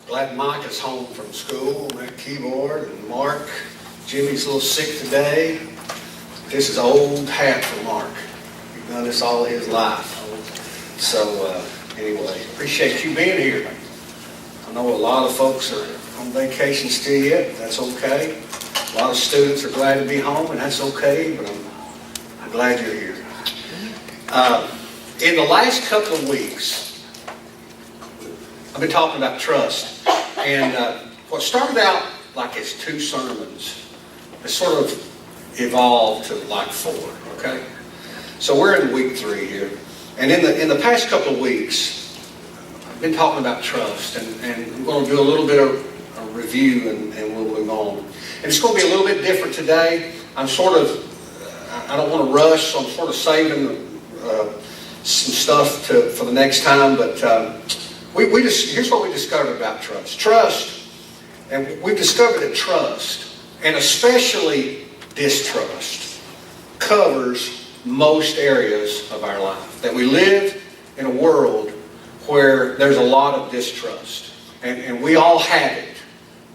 Glad Mike is home from school on that keyboard. And Mark, Jimmy's a little sick today. This is old hat for Mark. He's done this all his life. So anyway, appreciate you being here. I know a lot of folks are on vacation still yet. That's okay. A lot of students are glad to be home, and that's okay. But I'm glad you're here. In the last couple of weeks, I've been talking about trust. And what started out like as 2 sermons has sort of evolved to like 4, okay? So we're in week 3 here. And in the past couple of weeks, I've been talking about trust. And I'm going to do a little bit of a review and we'll move on. And it's going to be a little bit different today. I don't want to rush, so I'm sort of saving some stuff for the next time. But here's what we discovered about trust. Trust, and we've discovered that trust, and especially distrust, covers most areas of our life. That we live in a world where there's a lot of distrust. And we all have it.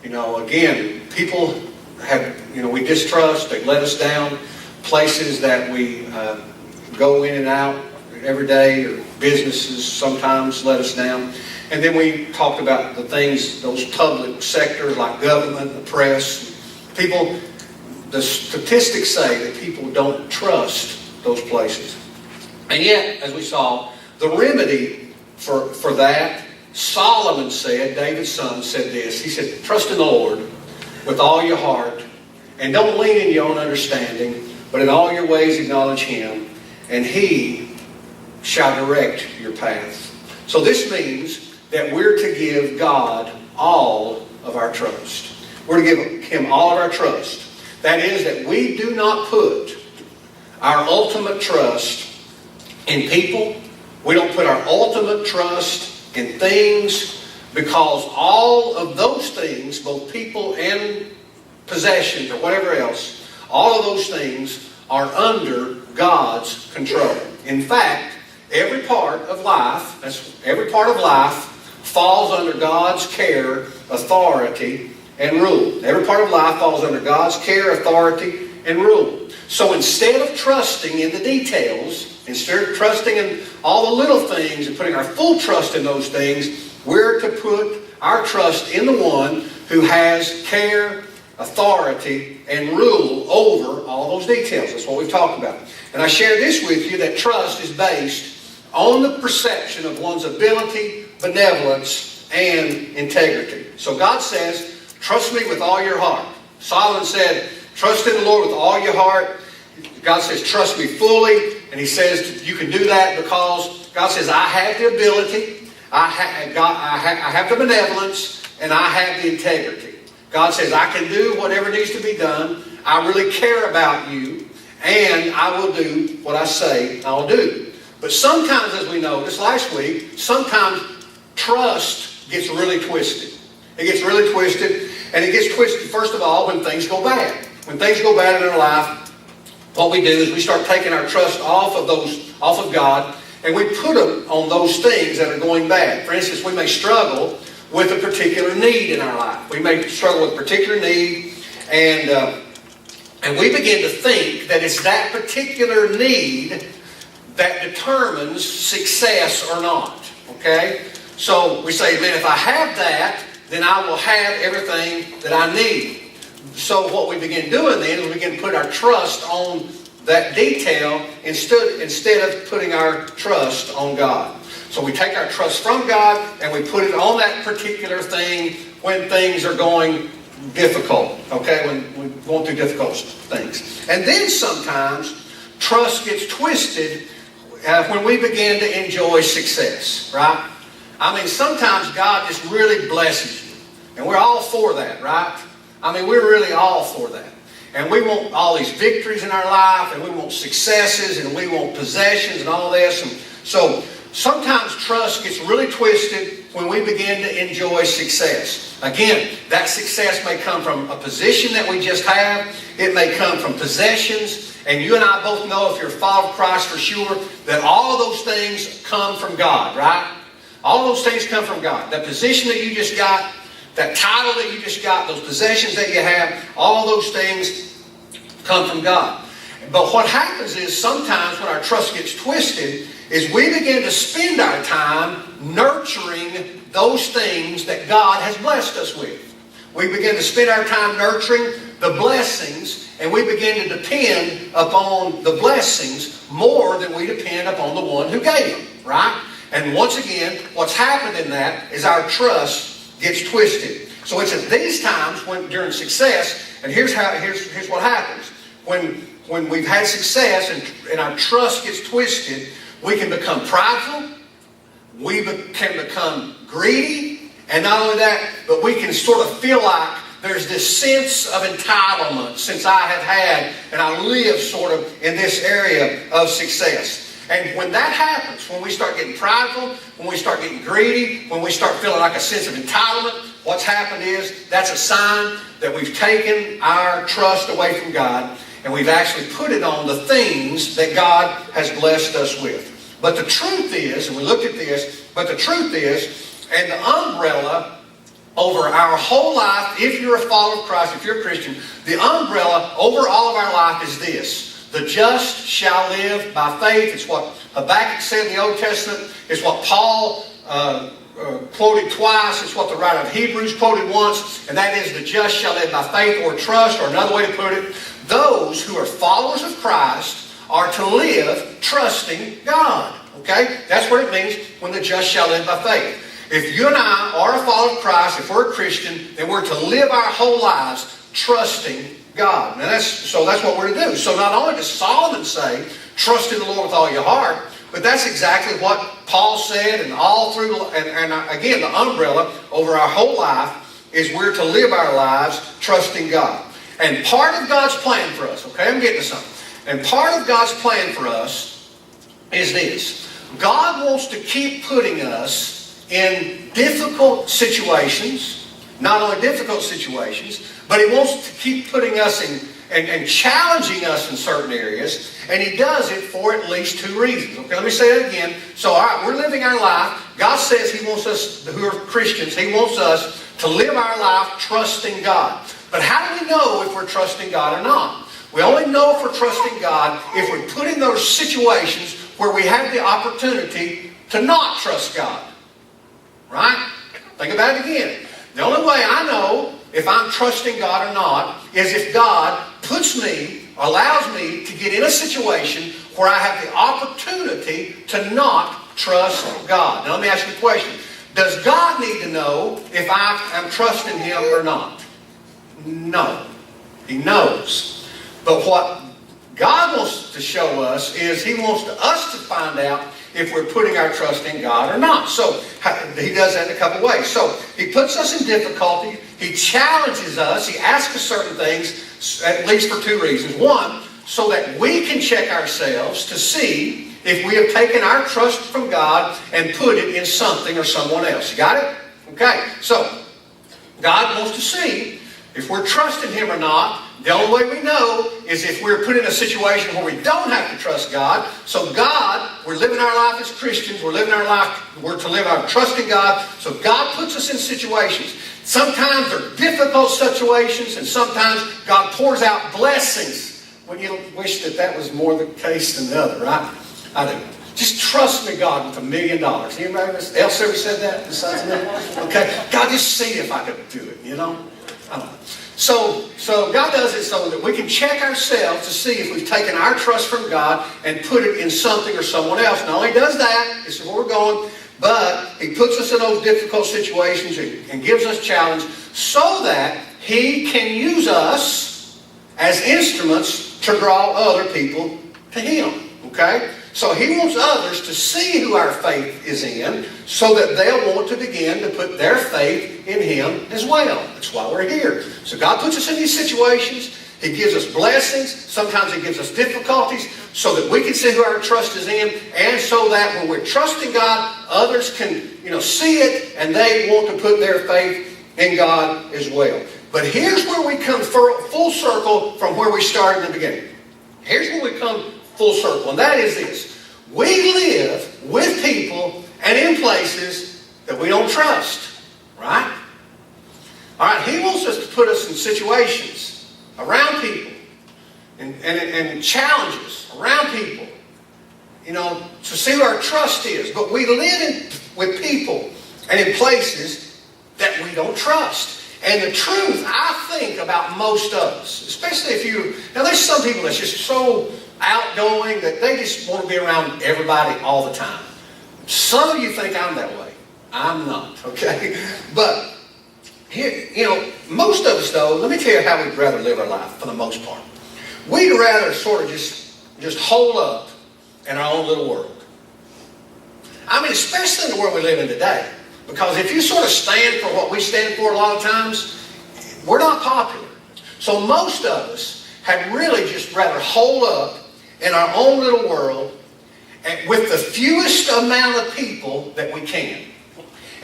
Again, people have, we distrust, they let us down. Places that we go in and out every day, or businesses sometimes let us down. And then we talked about the things, those public sectors like government, the press. People, the statistics say that people don't trust those places. And yet, as we saw, the remedy for that, Solomon said, David's son said this, he said, trust in the Lord with all your heart, and don't lean in your own understanding, but in all your ways acknowledge Him, and He shall direct your paths. So this means that we're to give God all of our trust. We're to give Him all of our trust. That is, that we do not put our ultimate trust in people. We don't put our ultimate trust in things, because all of those things, both people and possessions or whatever else, all of those things are under God's control. In fact, every part of life falls under God's care, authority, and rule. Every part of life falls under God's care, authority, and rule. So instead of trusting in the details, instead of trusting in all the little things and putting our full trust in those things, we're to put our trust in the one who has care, authority, and rule over all those details. That's what we've talked about. And I share this with you, that trust is based on the perception of one's ability, benevolence, and integrity. So God says, trust me with all your heart. Solomon said, trust in the Lord with all your heart. God says, trust me fully. And He says, you can do that because God says, I have the ability, I have the benevolence, and I have the integrity. God says, I can do whatever needs to be done. I really care about you, and I will do what I say I'll do. But sometimes, as we noticed last week, sometimes trust gets really twisted. It gets really twisted, and it gets twisted, first of all, when things go bad. When things go bad in our life, what we do is we start taking our trust off of God, and we put them on those things that are going bad. For instance, we may struggle with a particular need in our life. We may struggle with a particular need, and we begin to think that it's that particular need that determines success or not. Okay? So we say, man, if I have that, then I will have everything that I need. So what we begin doing then is we begin to put our trust on that detail instead of putting our trust on God. So we take our trust from God and we put it on that particular thing when things are going difficult. Okay? When we're going through difficult things. And then sometimes trust gets twisted when we begin to enjoy success. Right? I mean, sometimes God just really blesses you. And we're all for that, right? I mean, we're really all for that. And we want all these victories in our life, and we want successes, and we want possessions and all this. And so sometimes trust gets really twisted when we begin to enjoy success. Again, that success may come from a position that we just have. It may come from possessions. And you and I both know, if you're a follower of Christ for sure, that all of those things come from God, right? All those things come from God. The position that you just got, that title that you just got, those possessions that you have, all those things come from God. But what happens is sometimes when our trust gets twisted is we begin to spend our time nurturing those things that God has blessed us with. We begin to spend our time nurturing the blessings, and we begin to depend upon the blessings more than we depend upon the one who gave them, right? And once again, what's happened in that is our trust gets twisted. So it's at these times when during success, and here's what happens. When we've had success and our trust gets twisted, we can become prideful, we can become greedy, and not only that, but we can sort of feel like there's this sense of entitlement since I have had and I live sort of in this area of success. And when that happens, when we start getting prideful, when we start getting greedy, when we start feeling like a sense of entitlement, what's happened is that's a sign that we've taken our trust away from God and we've actually put it on the things that God has blessed us with. But the truth is, and we looked at this, but the truth is, and the umbrella over our whole life, if you're a follower of Christ, if you're a Christian, the umbrella over all of our life is this: the just shall live by faith. It's what Habakkuk said in the Old Testament. It's what Paul quoted twice. It's what the writer of Hebrews quoted once. And that is, the just shall live by faith or trust, or another way to put it, those who are followers of Christ are to live trusting God. Okay? That's what it means when the just shall live by faith. If you and I are a follower of Christ, if we're a Christian, then we're to live our whole lives trusting God. Now that's what we're to do. So not only does Solomon say, trust in the Lord with all your heart, but that's exactly what Paul said, and all through, and again, the umbrella over our whole life is we're to live our lives trusting God. And part of God's plan for us, okay, I'm getting to something. And part of God's plan for us is this: God wants to keep putting us in difficult situations, not only difficult situations, but He wants to keep putting us in and challenging us in certain areas, and He does it for at least two reasons. Okay, let me say that again. So, all right, we're living our life. God says He wants us, who are Christians, He wants us to live our life trusting God. But how do we know if we're trusting God or not? We only know if we're trusting God if we're put in those situations where we have the opportunity to not trust God. Right? Think about it again. The only way I know if I'm trusting God or not is if God puts me, allows me to get in a situation where I have the opportunity to not trust God. Now let me ask you a question. Does God need to know if I am trusting Him or not? No. He knows. But what God wants to show us is He wants us to find out if we're putting our trust in God or not. So He does that in a couple ways. So He puts us in difficulty. He challenges us. He asks us certain things, at least for two reasons. One, so that we can check ourselves to see if we have taken our trust from God and put it in something or someone else. You got it? Okay. So God wants to see if we're trusting Him or not. The only way we know is if we're put in a situation where we don't have to trust God. So God, we're living our life as Christians. We're living our life, we're to live our trust in God. So God puts us in situations. Sometimes they're difficult situations, and sometimes God pours out blessings. When you wish that was more the case than the other, right? I do. Just trust me, God, with $1 million. Anybody else ever said that besides me? Okay. God, just see if I could do it, you know? I don't know. So God does it so that we can check ourselves to see if we've taken our trust from God and put it in something or someone else. Not only does that, this is where we're going, but He puts us in those difficult situations and gives us challenge so that He can use us as instruments to draw other people to Him. Okay? So He wants others to see who our faith is in so that they'll want to begin to put their faith in Him as well. That's why we're here. So God puts us in these situations. He gives us blessings. Sometimes He gives us difficulties so that we can see who our trust is in, and so that when we're trusting God, others can see it and they want to put their faith in God as well. But here's where we come full circle from where we started in the beginning. Here's where we come full circle, and that is this: we live with people and in places that we don't trust, right? All right, He wants us to put us in situations around people and challenges around people, to see where our trust is. But we live with people and in places that we don't trust. And the truth, I think, about most of us, especially now there's some people that's just so outgoing that they just want to be around everybody all the time. Some of you think I'm that way. I'm not, okay? But, here, most of us, though, let me tell you how we'd rather live our life for the most part. We'd rather sort of just hole up in our own little world. I mean, especially in the world we live in today. Because if you sort of stand for what we stand for a lot of times, we're not popular. So most of us had really just rather hole up in our own little world and with the fewest amount of people that we can.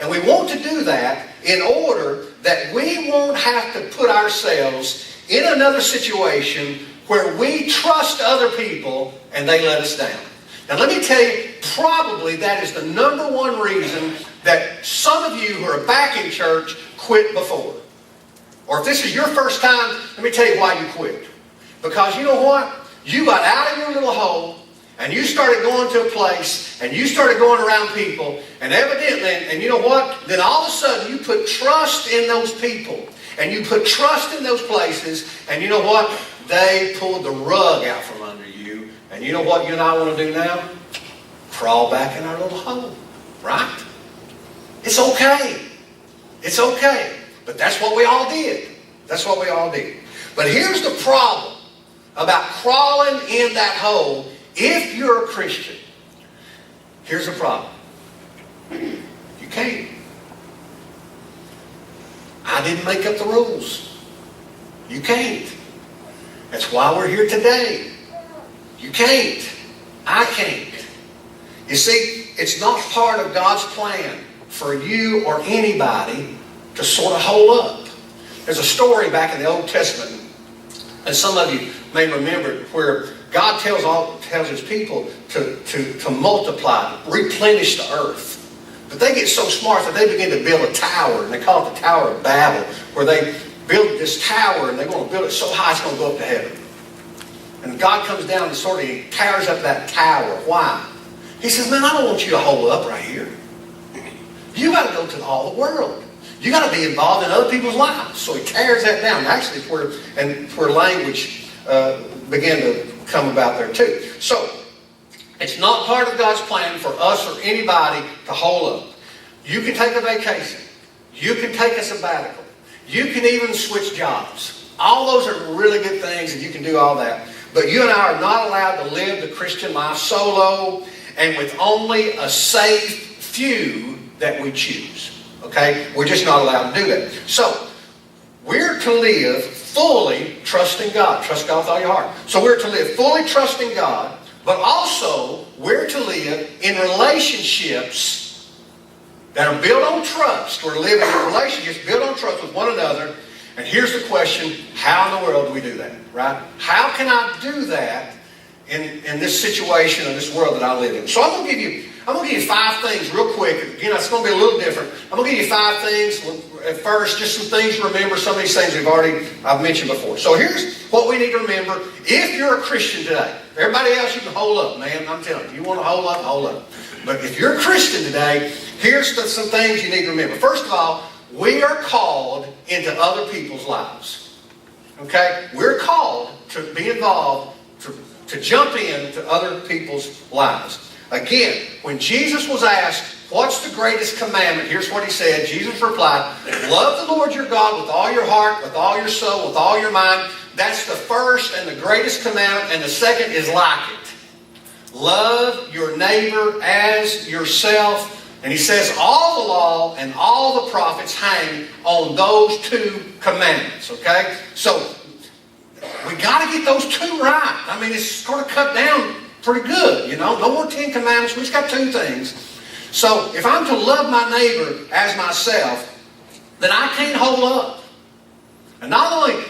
And we want to do that in order that we won't have to put ourselves in another situation where we trust other people and they let us down. Now let me tell you, probably that is the number one reason that some of you who are back in church quit before. Or if this is your first time, let me tell you why you quit. Because you know what? You got out of your little hole and you started going to a place and you started going around people and evidently, and you know what? Then all of a sudden you put trust in those people and you put trust in those places and you know what? They pulled the rug out from under you. And you know what you and I want to do now? Crawl back in our little hole. Right? It's okay. It's okay. But that's what we all did. That's what we all did. But here's the problem about crawling in that hole if you're a Christian. Here's the problem. You can't. I didn't make up the rules. You can't. That's why we're here today. You can't. I can't. You see, it's not part of God's plan for you or anybody to sort of hole up. There's a story back in the Old Testament, and some of you may remember it, where God tells His people to multiply, replenish the earth. But they get so smart that they begin to build a tower, and they call it the Tower of Babel, where they build this tower, and they're going to build it so high it's going to go up to heaven. And God comes down and sort of tears up that tower. Why? He says, man, I don't want you to hole up right here. You got to go to all the world. You got to be involved in other people's lives. So He tears that down. Actually, it's where language began to come about there too. So, it's not part of God's plan for us or anybody to hole up. You can take a vacation. You can take a sabbatical. You can even switch jobs. All those are really good things, and you can do all that. But you and I are not allowed to live the Christian life solo and with only a safe few that we choose. Okay? We're just not allowed to do that. So, we're to live fully trusting God. Trust God with all your heart. So we're to live fully trusting God, but also we're to live in relationships that are built on trust. We're to live in relationships built on trust with one another. And here's the question, how in the world do we do that? Right? How can I do that in this situation, in this world that I live in? So I'm going to give you 5 things real quick. Again, it's going to be a little different. I'm going to give you 5 things. At first, just some things to remember. Some of these things I've mentioned before. So here's what we need to remember. If you're a Christian today, everybody else you can hold up, man. I'm telling you, you want to hold up, hold up. But if you're a Christian today, here's some things you need to remember. First of all, we are called into other people's lives. Okay? We're called to be involved, to jump into other people's lives. Again, when Jesus was asked, what's the greatest commandment? Here's what He said. Jesus replied, love the Lord your God with all your heart, with all your soul, with all your mind. That's the first and the greatest commandment, and the second is like it. Love your neighbor as yourself. And He says all the law and all the prophets hang on those 2 commandments. Okay? So, we got to get those 2 right. I mean, it's sort of cut down pretty good, No more 10 commandments. We just got 2 things. So, if I'm to love my neighbor as myself, then I can't hold up. And not only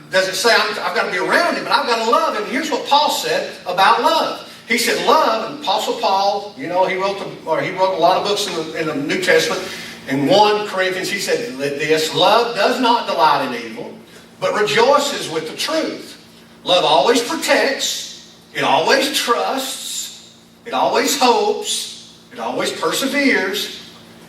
does it say I've got to be around him, but I've got to love him. Here's what Paul said about love. He said love, and Apostle Paul, he wrote a lot of books in the New Testament. In 1 Corinthians, he said this, love does not delight in evil, but rejoices with the truth. Love always protects, it always trusts, it always hopes, it always perseveres.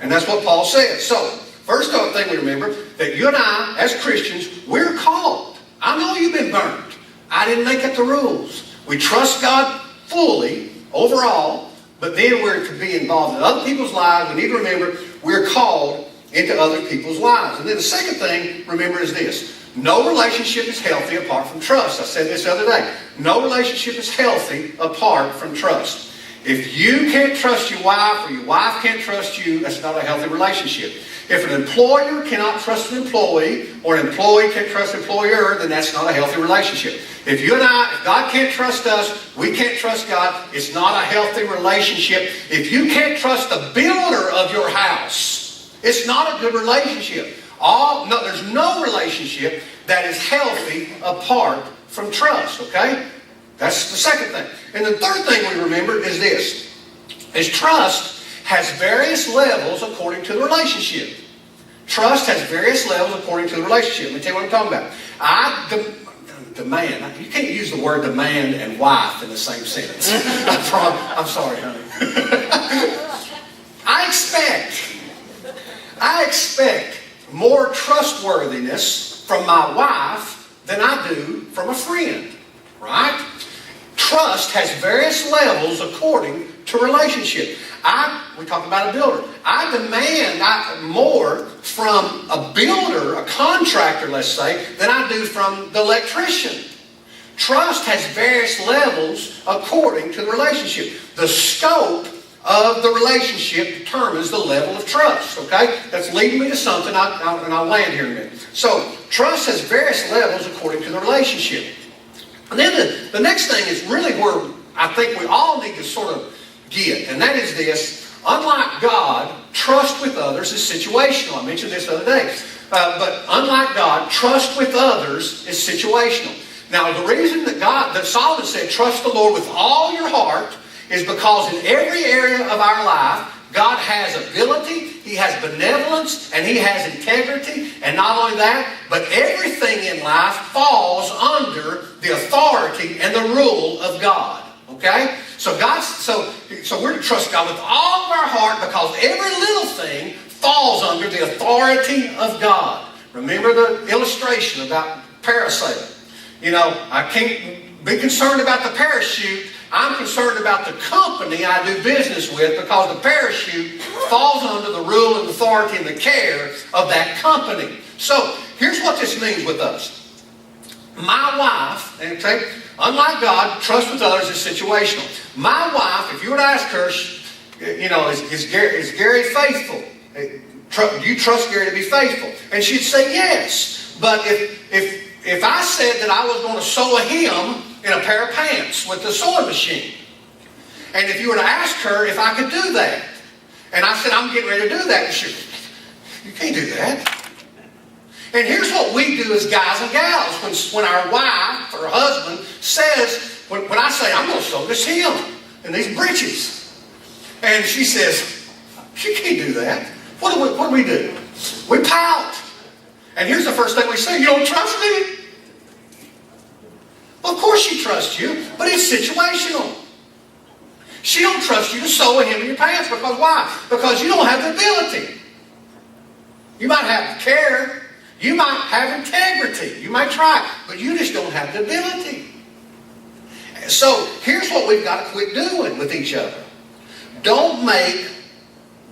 And that's what Paul says. So, first thing we remember, that you and I, as Christians, we're called. I know you've been burned. I didn't make up the rules. We trust God fully, overall, but then we're to be involved in other people's lives. We need to remember we're called into other people's lives. And then the second thing, remember, is this. No relationship is healthy apart from trust. I said this the other day. No relationship is healthy apart from trust. If you can't trust your wife or your wife can't trust you, that's not a healthy relationship. If an employer cannot trust an employee or an employee can't trust an employer, then that's not a healthy relationship. If you and I, if God can't trust us, we can't trust God, it's not a healthy relationship. If you can't trust the builder of your house, it's not a good relationship. There's no relationship that is healthy apart from trust, okay? That's the second thing. And the third thing we remember is this, is trust has various levels according to the relationship. Trust has various levels according to the relationship. Let me tell you what I'm talking about. Demand. You can't use the word demand and wife in the same sentence. I'm sorry, honey. I expect more trustworthiness from my wife than I do from a friend. Right? Trust has various levels according to relationship. We talk about a builder. I demand more from a builder, a contractor, let's say, than I do from the electrician. Trust has various levels according to the relationship. The scope of the relationship determines the level of trust. Okay? That's leading me to something, and I'll land here in a minute. So, trust has various levels according to the relationship. And then the next thing is really where I think we all need to sort of get, and that is this. Unlike God, trust with others is situational. I mentioned this the other day. But unlike God, trust with others is situational. Now, the reason that Solomon said, trust the Lord with all your heart, is because in every area of our life, God has ability, He has benevolence, and He has integrity. And not only that, but everything in life falls under the authority and the rule of God. Okay? So we're to trust God with all of our heart because every little thing falls under the authority of God. Remember the illustration about parasail. You know, I can't be concerned about the parachute. I'm concerned about the company I do business with because the parachute falls under the rule and authority and the care of that company. So, here's what this means with us. My wife, okay, unlike God, trust with others is situational. My wife, if you were to ask her, you know, is Gary faithful? Do you trust Gary to be faithful? And she'd say yes. But if I said that I was going to sew a hem in a pair of pants with the sewing machine, and if you were to ask her if I could do that, and I said, I'm getting ready to do that, and she, you can't do that. And here's what we do as guys and gals. When our wife or husband says, when I say, I'm going to sew this hem and these breeches, and she says, you can't do that. What do we do? We pout. And here's the first thing we say, you don't trust me? Well, of course she trusts you, but it's situational. She don't trust you to sew a hem in your pants. Because why? Because you don't have the ability. You might have the care. You might have integrity. You might try, but you just don't have the ability. So here's what we've got to quit doing with each other. Don't make,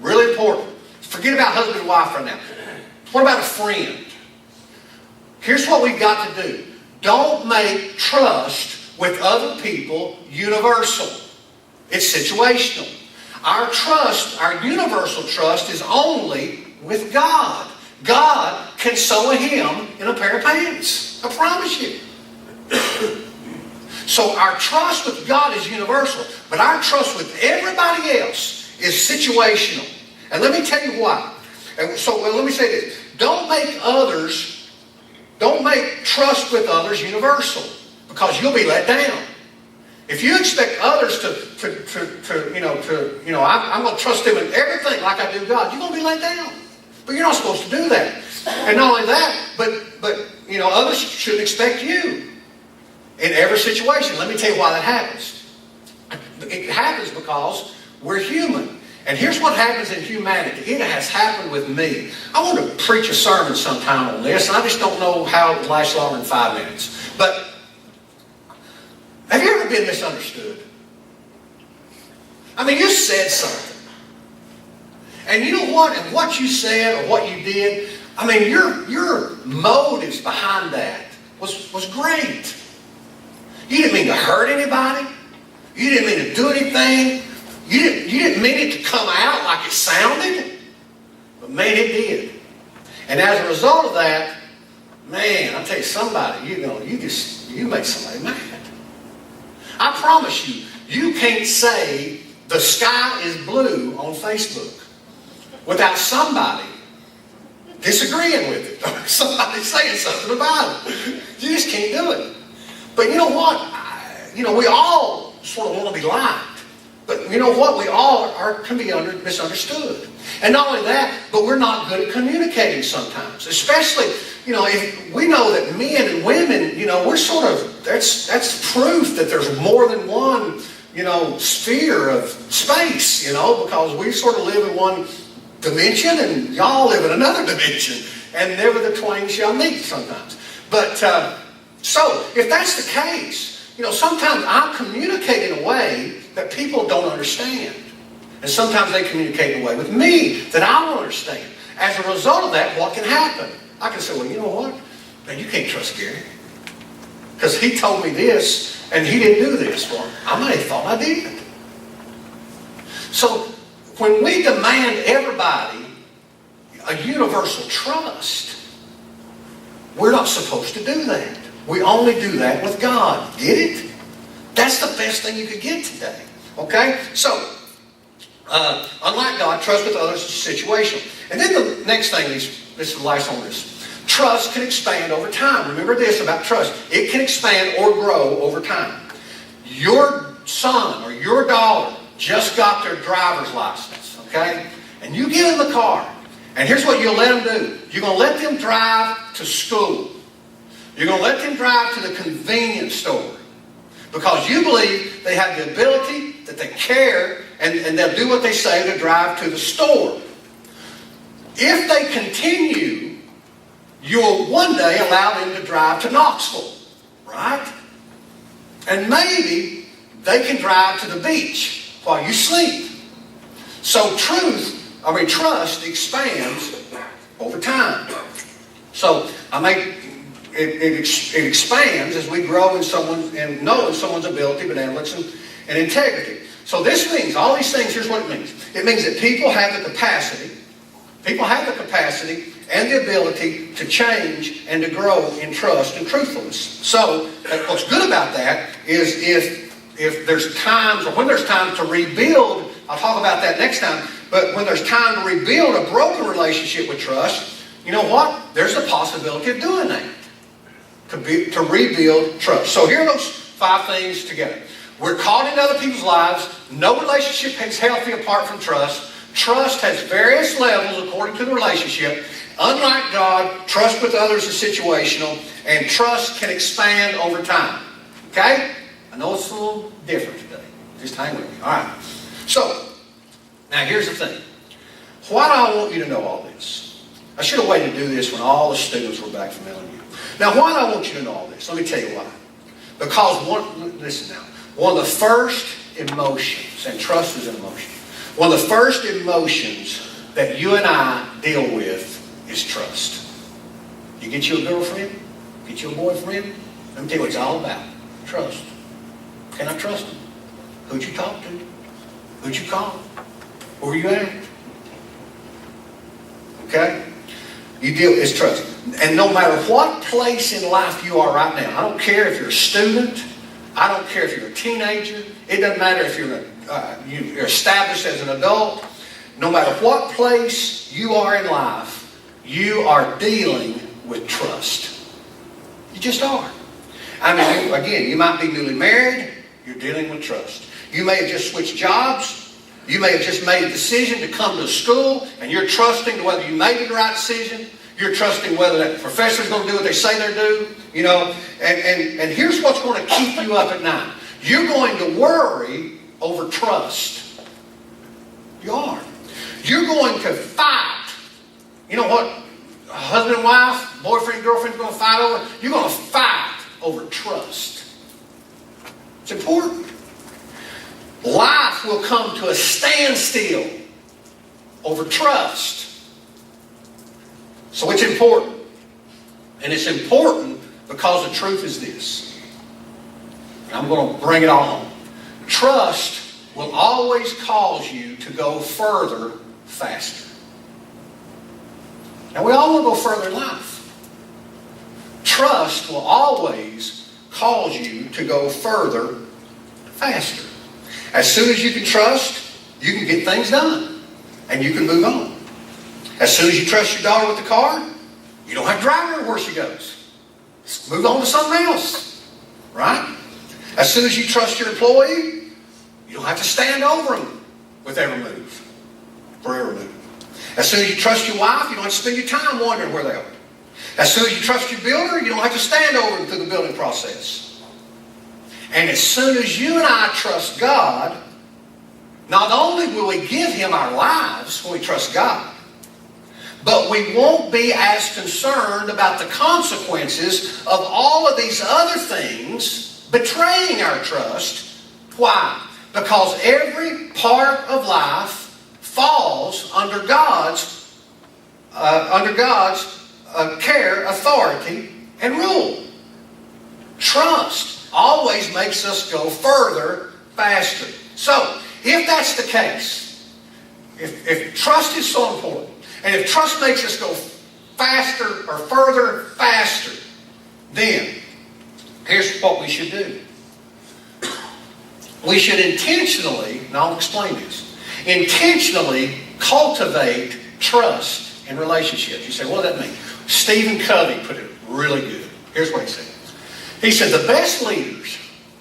really important, forget about husband and wife right now. What about a friend? Here's what we've got to do. Don't make trust with other people universal. It's situational. Our trust, our universal trust is only with God. God can sew a hem in a pair of pants. I promise you. So our trust with God is universal, but our trust with everybody else is situational. And let me tell you why. Let me say this. Don't make trust with others universal, because you'll be let down. If you expect others I'm going to trust them in everything like I do God, you're going to be let down. But you're not supposed to do that. And not only that, but others shouldn't expect you in every situation. Let me tell you why that happens. It happens because we're human. And here's what happens in humanity. It has happened with me. I want to preach a sermon sometime on this, and I just don't know how it will last longer than 5 minutes. But have you ever been misunderstood? I mean, you said something. And you know what? And what you said or what you did, I mean, your motives behind that was great. You didn't mean to hurt anybody. You didn't mean to do anything. You didn't mean it to come out like it sounded. But man, it did. And as a result of that, man, I'll tell you, somebody, you make somebody mad. I promise you, you can't say the sky is blue on Facebook without somebody disagreeing with it. Or somebody saying something about it. You just can't do it. But you know what? We all sort of want to be liked. But you know what? We all can be misunderstood. And not only that, but we're not good at communicating sometimes. Especially, if we know that men and women, we're sort of, that's proof that there's more than one, sphere of space, because we sort of live in one dimension and y'all live in another dimension. And never the twain shall meet sometimes. But, so, if that's the case, sometimes I communicate in a way that people don't understand. And sometimes they communicate in a way with me that I don't understand. As a result of that, what can happen? I can say, well, you know what? Man, you can't trust Gary. Because he told me this, and he didn't do this. Well, I might have thought I did. So, when we demand everybody a universal trust, we're not supposed to do that. We only do that with God. Get it? That's the best thing you could get today. Okay? So, unlike God, trust with others is situational. And then the next thing, this is the last on this. Trust can expand over time. Remember this about trust. It can expand or grow over time. Your son or your daughter just got their driver's license. Okay? And you get in the car. And here's what you'll let them do. You're going to let them drive to school. You're going to let them drive to the convenience store. Because you believe they have the ability, that they care, and they'll do what they say to drive to the store. If they continue, you'll one day allow them to drive to Knoxville. Right? And maybe they can drive to the beach while you sleep. So trust expands over time. So it expands as we grow in knowing someone's ability, benevolence, and integrity. So this means, all these things, here's what it means. It means that people have the capacity and the ability to change and to grow in trust and truthfulness. So what's good about that is if there's times, or when there's times to rebuild, I'll talk about that next time, but when there's time to rebuild a broken relationship with trust, you know what? There's a possibility of doing that. To rebuild trust. So here are those 5 things together. We're caught in other people's lives. No relationship is healthy apart from trust. Trust has various levels according to the relationship. Unlike God, trust with others is situational, and trust can expand over time. Okay? I know it's a little different today. Just hang with me. All right. So, now here's the thing. Why do I want you to know all this? I should have waited to do this when all the students were back from LMU. Now, why do I want you to know all this? Let me tell you why. Because one of the first emotions, and trust is an emotion, one of the first emotions that you and I deal with is trust. You get you a girlfriend, get you a boyfriend, let me tell you what it's all about. Trust. Can I trust him? Who'd you talk to? Who'd you call? Where you at? Okay? It's trust. And no matter what place in life you are right now, I don't care if you're a student, I don't care if you're a teenager, it doesn't matter if you're established as an adult, no matter what place you are in life, you are dealing with trust. You just are. I mean, again, you might be newly married, you're dealing with trust. You may have just switched jobs, You may have just made a decision to come to school, and you're trusting whether you made the right decision. You're trusting whether that professor's going to do what they say they do. You know, and here's what's going to keep you up at night. You're going to worry over trust. You are. You're going to fight. You know what? A husband and wife, boyfriend and girlfriend's going to fight over? You're going to fight over trust. It's important. Life will come to a standstill over trust. So it's important. And it's important because the truth is this. And I'm going to bring it all home. Trust will always cause you to go further faster. Now we all want to go further in life. Trust will always cause you to go further faster. As soon as you can trust, you can get things done. And you can move on. As soon as you trust your daughter with the car, you don't have to drive her where she goes. Just move on to something else. Right? As soon as you trust your employee, you don't have to stand over them with every move. For every move. As soon as you trust your wife, you don't have to spend your time wondering where they are. As soon as you trust your builder, you don't have to stand over them through the building process. And as soon as you and I trust God, not only will we give Him our lives when we trust God, but we won't be as concerned about the consequences of all of these other things betraying our trust. Why? Because every part of life falls under God's care, authority, and rule. Trust always makes us go further, faster. So, if that's the case, if trust is so important, and if trust makes us go faster or further, faster, then here's what we should do. We should intentionally, and I'll explain this, intentionally cultivate trust in relationships. You say, what does that mean? Stephen Covey put it really good. Here's what he said. He said, the best leaders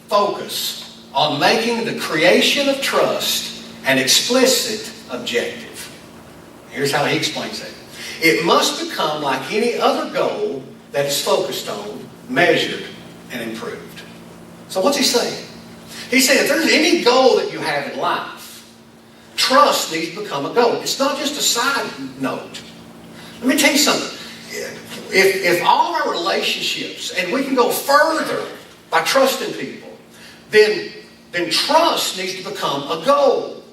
focus on making the creation of trust an explicit objective. Here's how he explains that. It must become like any other goal that is focused on, measured, and improved. So what's he saying? He said if there's any goal that you have in life, trust needs to become a goal. It's not just a side note. Let me tell you something. If all our relationships, and we can go further by trusting people, then trust needs to become a goal.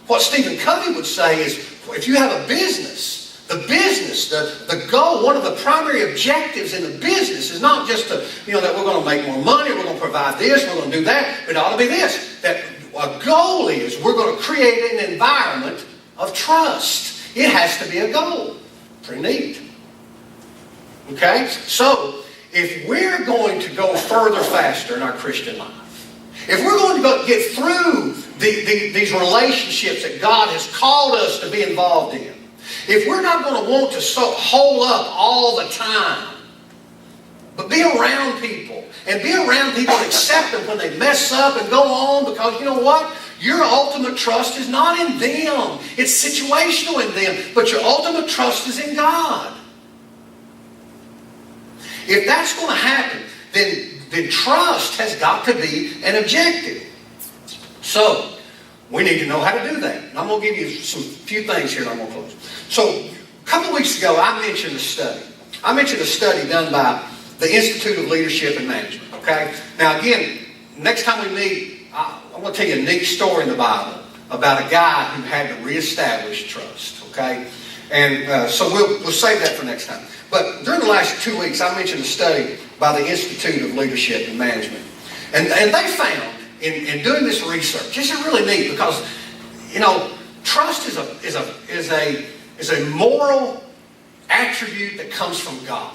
What Stephen Covey would say is, if you have a business, the goal, one of the primary objectives in the business is not just that we're going to make more money, we're going to provide this, we're going to do that, but it ought to be this. That a goal is we're going to create an environment of trust. It has to be a goal. Pretty neat. Okay? So, if we're going to go further faster in our Christian life, if we're going to get through these relationships that God has called us to be involved in, if we're not going to want to hole up all the time, but be around people, and be around people and accept them when they mess up and go on, because you know what? Your ultimate trust is not in them. It's situational in them, but your ultimate trust is in God. If that's going to happen, then trust has got to be an objective. So, we need to know how to do that. And I'm going to give you few things here and I'm going to close. So, a couple of weeks ago, I mentioned a study. I mentioned a study done by the Institute of Leadership and Management. Okay? Now, again, next time we meet, I'm going to tell you a neat story in the Bible about a guy who had to reestablish trust. Okay? And so we'll save that for next time. But during the last 2 weeks, I mentioned a study by the Institute of Leadership and Management. And they found, in doing this research, this is really neat because, trust is a moral attribute that comes from God.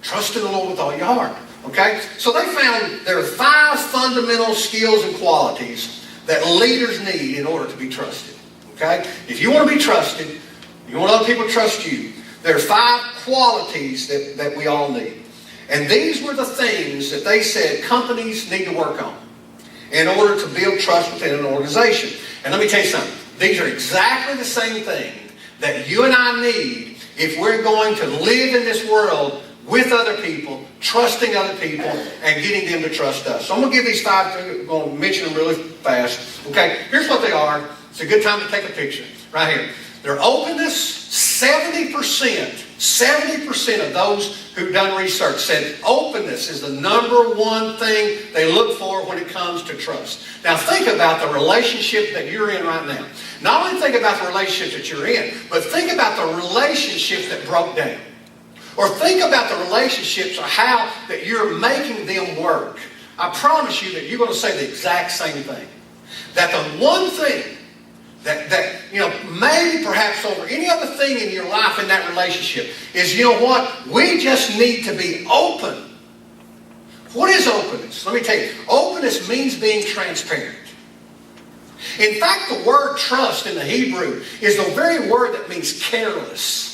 Trust in the Lord with all your heart. Okay? So they found there are 5 fundamental skills and qualities that leaders need in order to be trusted. Okay? If you want to be trusted, you want other people to trust you, there are 5 qualities that we all need. And these were the things that they said companies need to work on in order to build trust within an organization. And let me tell you something. These are exactly the same thing that you and I need if we're going to live in this world with other people, trusting other people, and getting them to trust us. So I'm going to give these 5, I'm going to mention them really fast. Okay, here's what they are. It's a good time to take a picture. Right here. Their openness, 70% of those who've done research said openness is the number one thing they look for when it comes to trust. Now think about the relationship that you're in right now. Not only think about the relationship that you're in, but think about the relationships that broke down. Or think about the relationships or how that you're making them work. I promise you that you're going to say the exact same thing. That the one thing that maybe perhaps over any other thing in your life in that relationship is, you know what? We just need to be open. What is openness? Let me tell you. Openness means being transparent. In fact, the word trust in the Hebrew is the very word that means careless.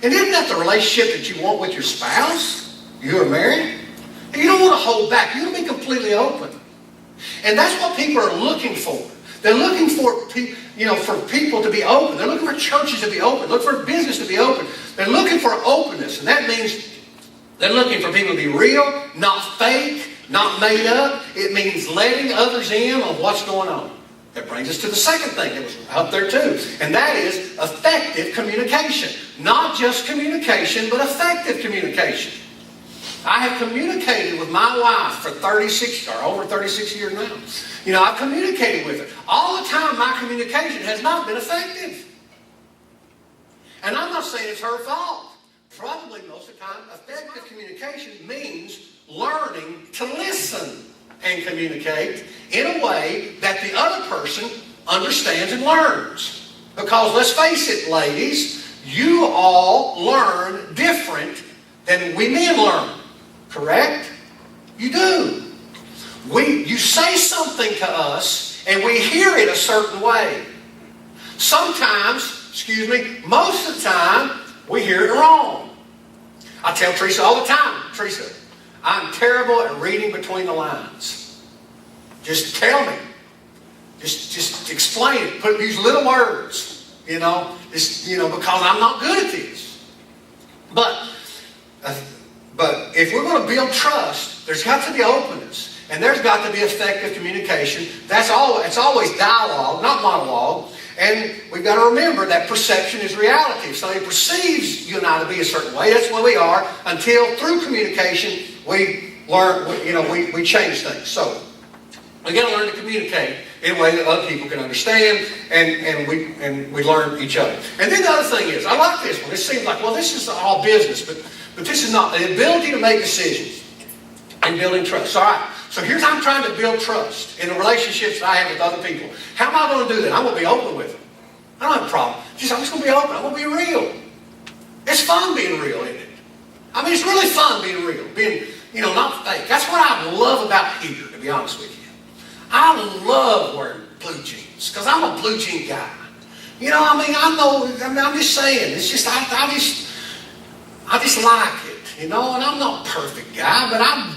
And isn't that the relationship that you want with your spouse? You are married. And you don't want to hold back. You want to be completely open. And that's what people are looking for. They're looking for people to be open. They're looking for churches to be open. Looking for business to be open. They're looking for openness. And that means they're looking for people to be real, not fake, not made up. It means letting others in on what's going on. That brings us to the second thing that was up there too. And that is effective communication. Not just communication, but effective communication. I have communicated with my wife for over 36 years now. I've communicated with her. All the time my communication has not been effective. And I'm not saying it's her fault. Probably most of the time, effective communication means learning to listen and communicate in a way that the other person understands and learns. Because let's face it, ladies, you all learn different than we men learn. Correct? You do. You say something to us and we hear it a certain way. Sometimes, most of the time, we hear it wrong. I tell Teresa all the time, Teresa, I'm terrible at reading between the lines. Just tell me. Just explain it. Use little words. Because I'm not good at this. But if we're going to build trust, there's got to be openness. And there's got to be effective communication. It's always dialogue, not monologue. And we've got to remember that perception is reality. If somebody perceives you and I to be a certain way, that's the way we are, until through communication we learn, we change things. So we've got to learn to communicate in a way that other people can understand, and we learn each other. And then the other thing is, I like this one. It seems like, well, this is all business, but this is not. The ability to make decisions and building trust. All right. So here's how I'm trying to build trust in the relationships that I have with other people. How am I going to do that? I'm going to be open with them. I don't have a problem. I'm just going to be open. I'm going to be real. It's fun being real, isn't it? It's really fun being real. Being, not fake. That's what I love about here, to be honest with you. I love wearing blue jeans because I'm a blue jean guy. I'm just saying. It's just, I just like it. And I'm not a perfect guy, but I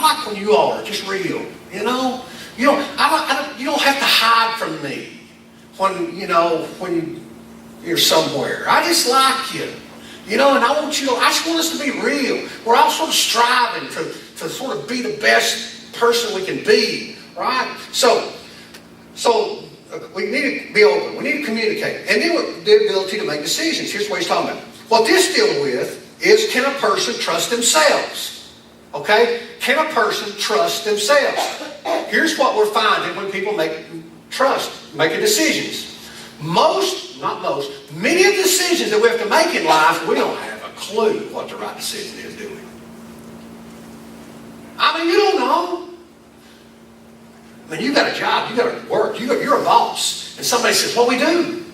like when you are just real. You don't have to hide from me when you're somewhere. I just like you. And I just want us to be real. We're all sort of striving to sort of be the best person we can be, right? So we need to be open. We need to communicate. And then the ability to make decisions. Here's what he's talking about. What this deals with is, can a person trust themselves? Okay? Can a person trust themselves? Here's what we're finding when people making decisions. Many of the decisions that we have to make in life, we don't have a clue what the right decision is, do we? You don't know. You got a job, you got to work, you're a boss. And somebody says, what we do?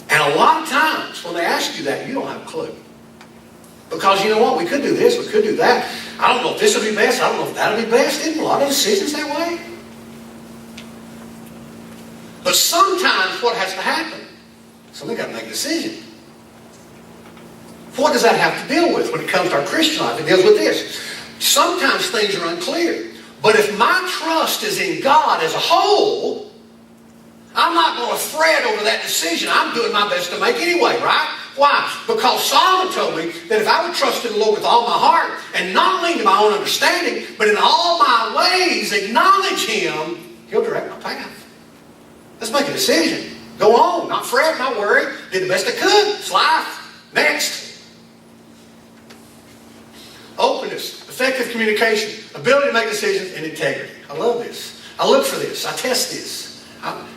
And a lot of times when they ask you that, you don't have a clue. Because you know what? We could do this, we could do that. I don't know if this will be best, I don't know if that will be best. Isn't a lot of decisions that way? But sometimes what has to happen? Somebody's got to make a decision. What does that have to deal with when it comes to our Christian life? It deals with this. Sometimes things are unclear. But if my trust is in God as a whole, I'm not going to fret over that decision. I'm doing my best to make anyway, right? Why? Because Solomon told me that if I would trust in the Lord with all my heart and not lean to my own understanding, but in all my ways acknowledge Him, He'll direct my path. Let's make a decision. Go on. Not fret, not worry. Did the best I could. It's life. Next. Openness, effective communication, ability to make decisions, and integrity. I love this. I look for this. I test this.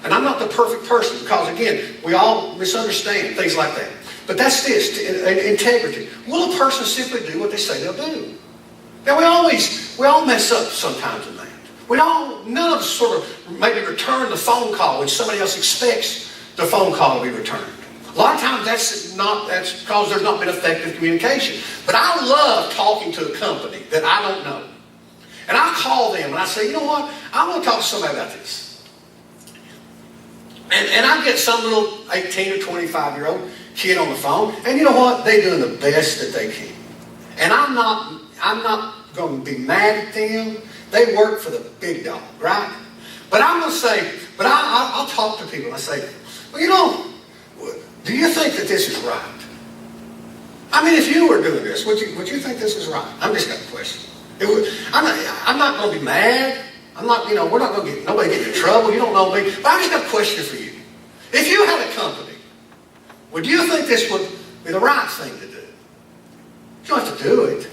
And I'm not the perfect person because, again, we all misunderstand things like that. But that's this, integrity. Will a person simply do what they say they'll do? Now, we all mess up sometimes in that. None of us sort of maybe return the phone call when somebody else expects the phone call to be returned. A lot of times that's because there's not been effective communication. But I love talking to a company that I don't know. And I call them and I say, you know what? I want to talk to somebody about this. And I get some little 18 or 25-year-old kid on the phone, and you know what? They're doing the best that they can. And I'm not going to be mad at them. They work for the big dog, right? But I'm going to say, I'll talk to people and I say, well, you know, do you think that this is right? I mean, if you were doing this, would you think this is right? I'm just got a question. I'm not going to be mad. I'm not, we're not going to get nobody get in trouble. You don't know me. But I just got a question for you. If you had a company, would you think this would be the right thing to do? You don't have to do it.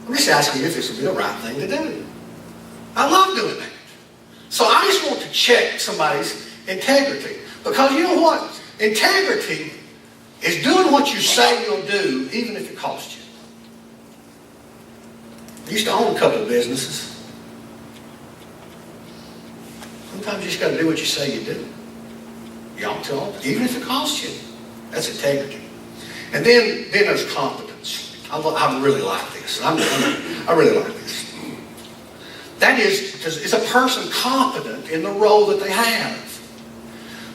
I'm just asking you if this would be the right thing to do. I love doing that. So I just want to check somebody's integrity. Because you know what? Integrity is doing what you say you'll do, even if it costs you. I used to own a couple of businesses. Sometimes you just got to do what you say you do. You ought to, even if it costs you. That's integrity. And then there's competence. I really like this. I really like this. That is a person competent in the role that they have.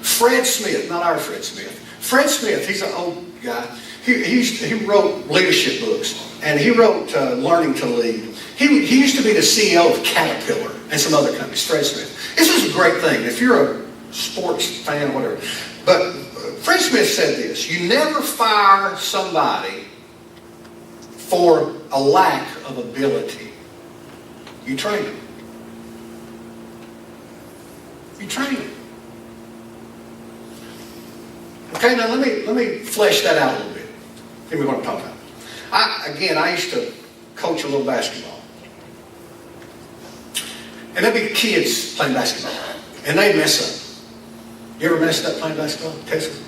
Fred Smith, not our Fred Smith. Fred Smith, he's an old guy. He wrote leadership books, and he wrote Learning to Lead. He used to be the CEO of Caterpillar and some other companies, Fred Smith. This is a great thing if you're a sports fan or whatever. But Fred Smith said this: you never fire somebody for a lack of ability. You train them. You train them. Okay, now let me flesh that out a little bit. Give me what I'm talking about. I used to coach a little basketball. And there'd be kids playing basketball. And they'd mess up. You ever messed up playing basketball? Texas?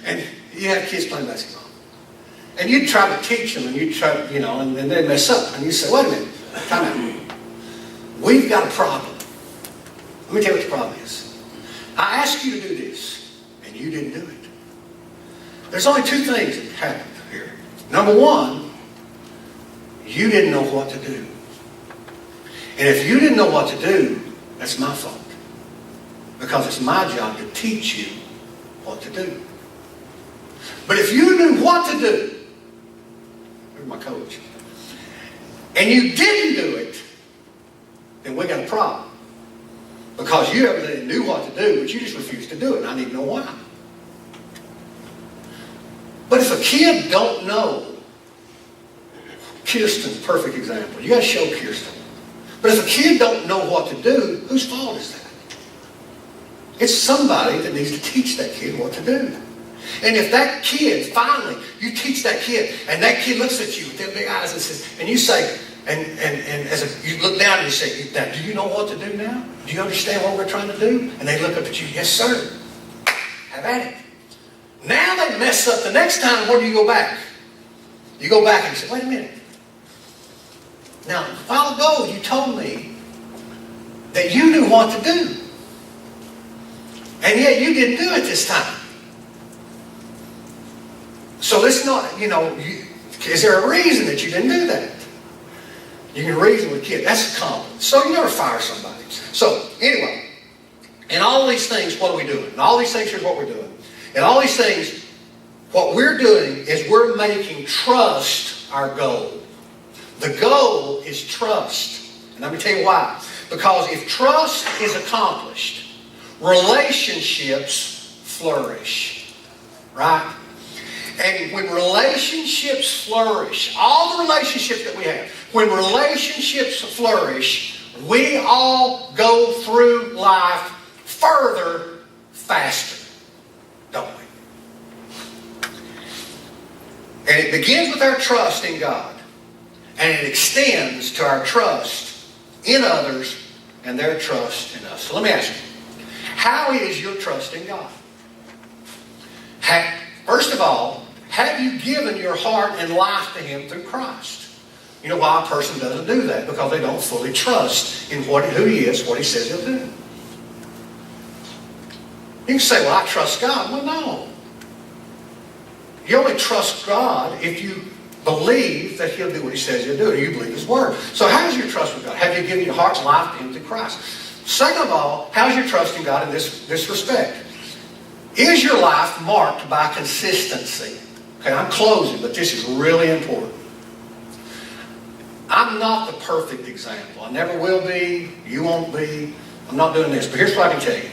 And you have kids playing basketball. And you'd try to teach them, and you'd try to, and they'd mess up. And you'd say, wait a minute, time out. We've got a problem. Let me tell you what the problem is. I asked you to do this, and you didn't do it. There's only two things that happened here. Number one, you didn't know what to do. And if you didn't know what to do, that's my fault. Because it's my job to teach you what to do. But if you knew what to do, here's my coach, and you didn't do it, then we got a problem. Because you evidently knew what to do, but you just refused to do it, and I need to know why. But if a kid don't know, Kirsten's a perfect example. You got to show Kirsten. But if a kid don't know what to do, whose fault is that? It's somebody that needs to teach that kid what to do. And if that kid, finally, you teach that kid, and that kid looks at you with their big eyes and says, and you say, you look down and you say, now, do you know what to do now? Do you understand what we're trying to do? And they look up at you, yes, sir. Have at it. Now they mess up. The next time, where do you go back? You go back and you say, wait a minute. Now, a while ago, you told me that you knew what to do. And yet you didn't do it this time. So let's not, is there a reason that you didn't do that? You can reason with kids. That's competence. So you never fire somebody. So, anyway, in all these things, what are we doing? In all these things, here's what we're doing. In all these things, what we're doing is we're making trust our goal. The goal is trust. And let me tell you why. Because if trust is accomplished, relationships flourish. Right? And when relationships flourish, all the relationships that we have, when relationships flourish, we all go through life further, faster, don't we? And it begins with our trust in God. And it extends to our trust in others and their trust in us. So let me ask you, how is your trust in God? First of all, have you given your heart and life to Him through Christ? You know why a person doesn't do that? Because they don't fully trust in who He is, what He says He'll do. You can say, well, I trust God. Well, no. You only trust God if you believe that He'll do what He says He'll do, and you believe His Word. So how's your trust with God? Have you given your heart and life to Him through Christ? Second of all, how's your trust in God in this respect? Is your life marked by consistency? Okay, I'm closing, but this is really important. I'm not the perfect example. I never will be. You won't be. I'm not doing this. But here's what I can tell you.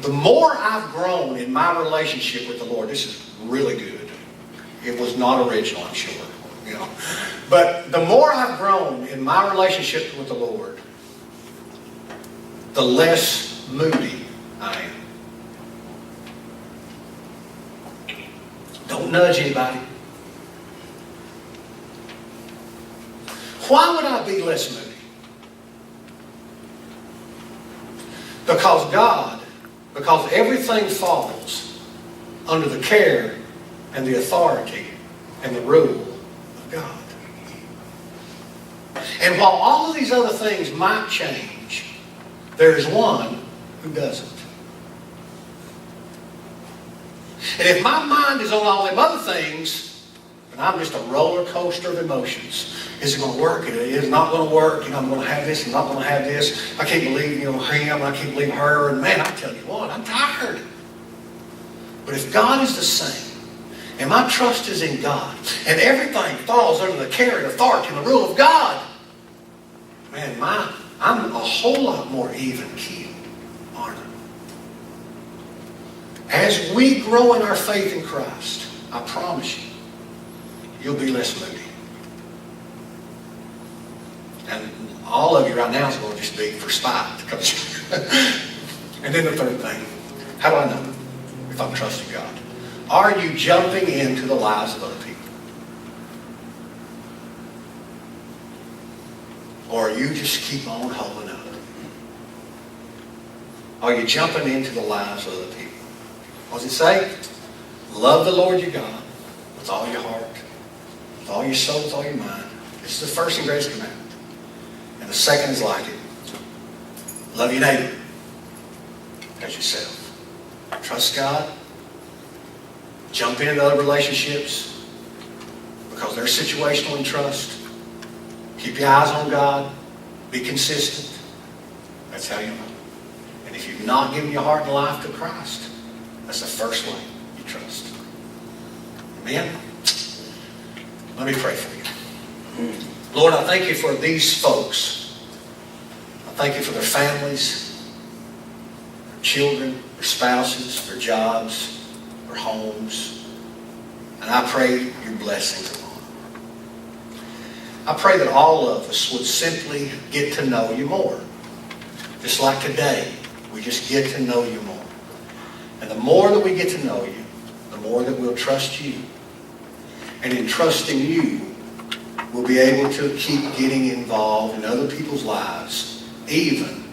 The more I've grown in my relationship with the Lord, this is really good. It was not original, I'm sure. You know. But the more I've grown in my relationship with the Lord, the less moody I am. Don't nudge anybody. Why would I be less moody? Because everything falls under the care and the authority and the rule of God. And while all of these other things might change, there is one who doesn't. And if my mind is on all them other things, then I'm just a roller coaster of emotions. Is it going to work? It is not going to work. I'm going to have this. I'm not going to have this. I can't believe him. I can't believe her. And man, I tell you what, I'm tired. But if God is the same, and my trust is in God, and everything falls under the care and authority and the rule of God, man, I'm a whole lot more even keeled, aren't I? As we grow in our faith in Christ, I promise you, you'll be less moody. And all of you right now is going to just be for spite. And then the third thing, how do I know if I'm trusting God? Are you jumping into the lives of other people? Or you just keep on holding up? Are you jumping into the lives of other people? What does it say? Love the Lord your God with all your heart, with all your soul, with all your mind. This is the first and greatest commandment. And the second is like it. Love your neighbor as yourself. Trust God. Jump into other relationships because they're situational in trust. Keep your eyes on God. Be consistent. That's how you know. And if you've not given your heart and life to Christ, that's the first way you trust. Amen? Let me pray for you. Lord, I thank you for these folks. I thank you for their families, their children, their spouses, their jobs, their homes. And I pray your blessings upon them. I pray that all of us would simply get to know you more. Just like today, we just get to know you more. And the more that we get to know you, the more that we'll trust you. And in trusting you, we'll be able to keep getting involved in other people's lives, even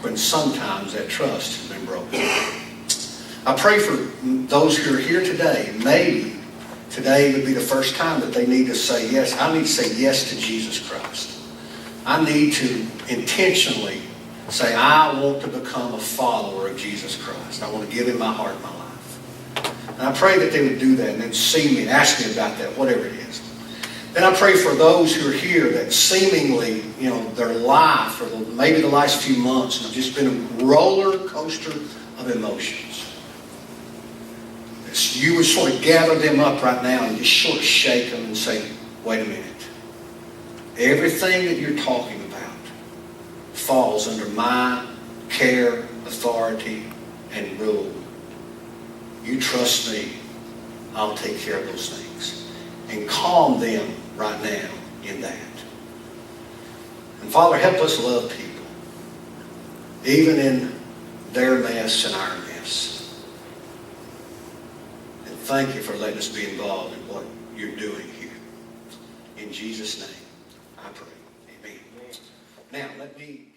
when sometimes that trust has been broken. I pray for those who are here today. Maybe today would be the first time that they need to say yes. I need to say yes to Jesus Christ. I need to intentionally say, I want to become a follower of Jesus Christ. I want to give him my heart and my life. And I pray that they would do that and then see me and ask me about that, whatever it is. Then I pray for those who are here that seemingly, their life or maybe the last few months have just been a roller coaster of emotions. You would sort of gather them up right now and just sort of shake them and say, wait a minute. everything that you're talking about falls under my care, authority, and rule. You trust me, I'll take care of those things. And calm them right now in that. And Father, help us love people, even in their mess and our mess. And thank you for letting us be involved in what you're doing here. In Jesus' name, I pray. Amen. Now, let me...